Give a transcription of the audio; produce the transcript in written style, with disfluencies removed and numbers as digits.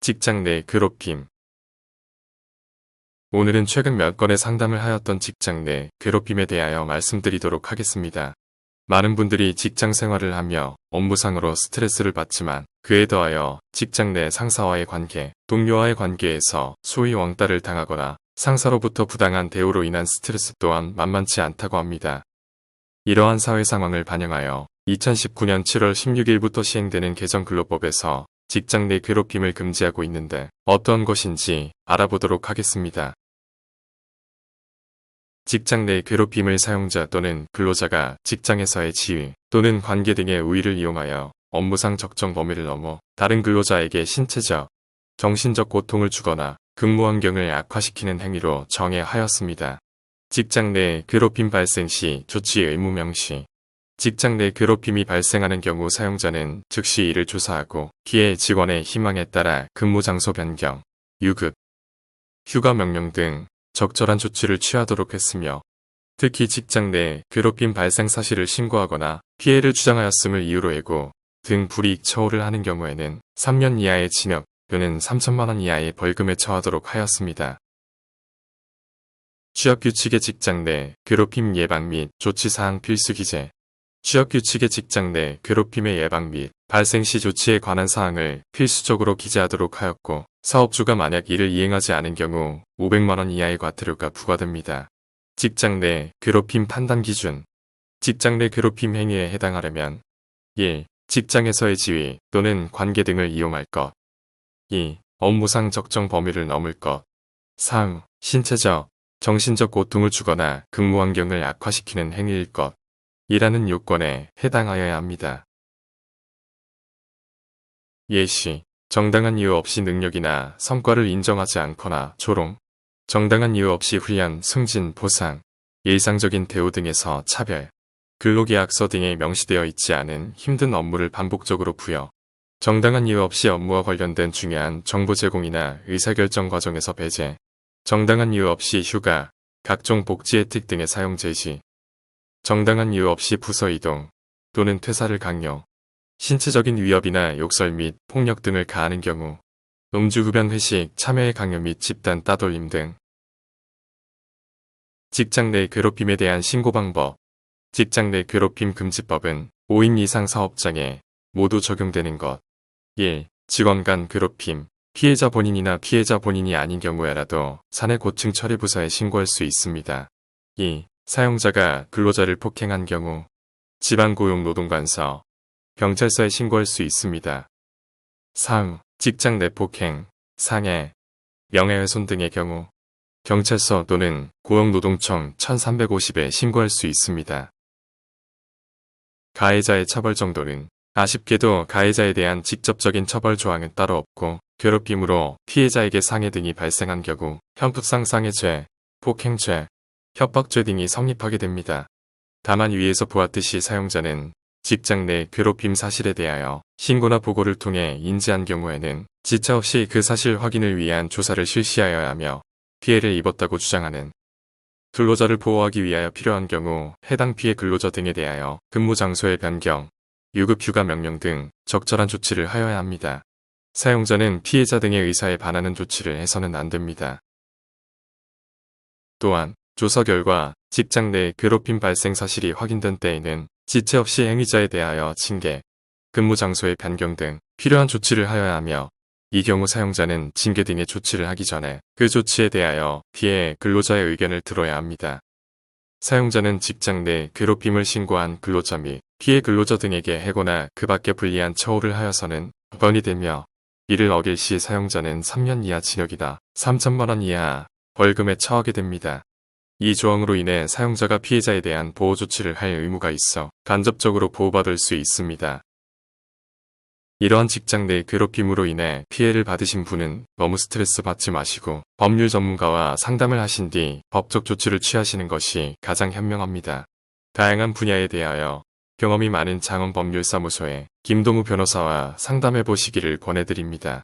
직장 내 괴롭힘. 오늘은 최근 몇 건의 상담을 하였던 직장 내 괴롭힘에 대하여 말씀드리도록 하겠습니다. 많은 분들이 직장 생활을 하며 업무상으로 스트레스를 받지만 그에 더하여 직장 내 상사와의 관계, 동료와의 관계에서 소위 왕따를 당하거나 상사로부터 부당한 대우로 인한 스트레스 또한 만만치 않다고 합니다. 이러한 사회 상황을 반영하여 2019년 7월 16일부터 시행되는 개정근로법에서 직장 내 괴롭힘을 금지하고 있는데 어떤 것인지 알아보도록 하겠습니다. 직장 내 괴롭힘을 사용자 또는 근로자가 직장에서의 지위 또는 관계 등의 우위를 이용하여 업무상 적정 범위를 넘어 다른 근로자에게 신체적, 정신적 고통을 주거나 근무 환경을 악화시키는 행위로 정의하였습니다. 직장 내 괴롭힘 발생 시 조치 의무 명시. 직장 내 괴롭힘이 발생하는 경우 사용자는 즉시 이를 조사하고 기회 직원의 희망에 따라 근무 장소 변경, 유급, 휴가 명령 등 적절한 조치를 취하도록 했으며 특히 직장 내 괴롭힘 발생 사실을 신고하거나 피해를 주장하였음을 이유로 해고 등 불이익 처우를 하는 경우에는 3년 이하의 징역 또는 3천만 원 이하의 벌금에 처하도록 하였습니다. 취업규칙의 직장 내 괴롭힘 예방 및 조치사항 필수 기재. 취업규칙의 직장 내 괴롭힘의 예방 및 발생 시 조치에 관한 사항을 필수적으로 기재하도록 하였고 사업주가 만약 이를 이행하지 않은 경우 500만 원 이하의 과태료가 부과됩니다. 직장 내 괴롭힘 판단 기준. 직장 내 괴롭힘 행위에 해당하려면 1. 직장에서의 지위 또는 관계 등을 이용할 것. 2. 업무상 적정 범위를 넘을 것. 3. 신체적, 정신적 고통을 주거나 근무 환경을 악화시키는 행위일 것. 이라는 요건에 해당하여야 합니다. 예시, 정당한 이유 없이 능력이나 성과를 인정하지 않거나 조롱, 정당한 이유 없이 훈련, 승진, 보상, 일상적인 대우 등에서 차별, 근로계약서 등에 명시되어 있지 않은 힘든 업무를 반복적으로 부여, 정당한 이유 없이 업무와 관련된 중요한 정보 제공이나 의사결정 과정에서 배제, 정당한 이유 없이 휴가, 각종 복지 혜택 등의 사용 제지, 정당한 이유 없이 부서 이동 또는 퇴사를 강요, 신체적인 위협이나 욕설 및 폭력 등을 가하는 경우, 음주흡연 회식, 참여의 강요 및 집단 따돌림 등. 직장 내 괴롭힘에 대한 신고 방법. 직장 내 괴롭힘 금지법은 5인 이상 사업장에 모두 적용되는 것. 1. 직원 간 괴롭힘. 피해자 본인이나 피해자 본인이 아닌 경우에라도 사내 고층 처리부서에 신고할 수 있습니다. 2. 사용자가 근로자를 폭행한 경우 지방고용노동관서, 경찰서에 신고할 수 있습니다. 3. 직장 내 폭행, 상해, 명예훼손 등의 경우 경찰서 또는 고용노동청 1350에 신고할 수 있습니다. 가해자의 처벌 정도는 아쉽게도 가해자에 대한 직접적인 처벌 조항은 따로 없고 괴롭힘으로 피해자에게 상해 등이 발생한 경우 형법상 상해죄, 폭행죄, 협박죄 등이 성립하게 됩니다. 다만 위에서 보았듯이 사용자는 직장 내 괴롭힘 사실에 대하여 신고나 보고를 통해 인지한 경우에는 지체 없이 그 사실 확인을 위한 조사를 실시하여야 하며 피해를 입었다고 주장하는 근로자를 보호하기 위하여 필요한 경우 해당 피해 근로자 등에 대하여 근무 장소의 변경, 유급 휴가 명령 등 적절한 조치를 하여야 합니다. 사용자는 피해자 등의 의사에 반하는 조치를 해서는 안 됩니다. 또한 조사 결과 직장 내 괴롭힘 발생 사실이 확인된 때에는 지체 없이 행위자에 대하여 징계, 근무 장소의 변경 등 필요한 조치를 하여야 하며 이 경우 사용자는 징계 등의 조치를 하기 전에 그 조치에 대하여 피해 근로자의 의견을 들어야 합니다. 사용자는 직장 내 괴롭힘을 신고한 근로자 및 피해 근로자 등에게 해고나 그 밖에 불리한 처우를 하여서는 벌이 되며 이를 어길 시 사용자는 3년 이하 징역이다 3천만 원 이하 벌금에 처하게 됩니다. 이 조항으로 인해 사용자가 피해자에 대한 보호 조치를 할 의무가 있어 간접적으로 보호받을 수 있습니다. 이러한 직장 내 괴롭힘으로 인해 피해를 받으신 분은 너무 스트레스 받지 마시고 법률 전문가와 상담을 하신 뒤 법적 조치를 취하시는 것이 가장 현명합니다. 다양한 분야에 대하여 경험이 많은 장원법률사무소의 김동우 변호사와 상담해 보시기를 권해드립니다.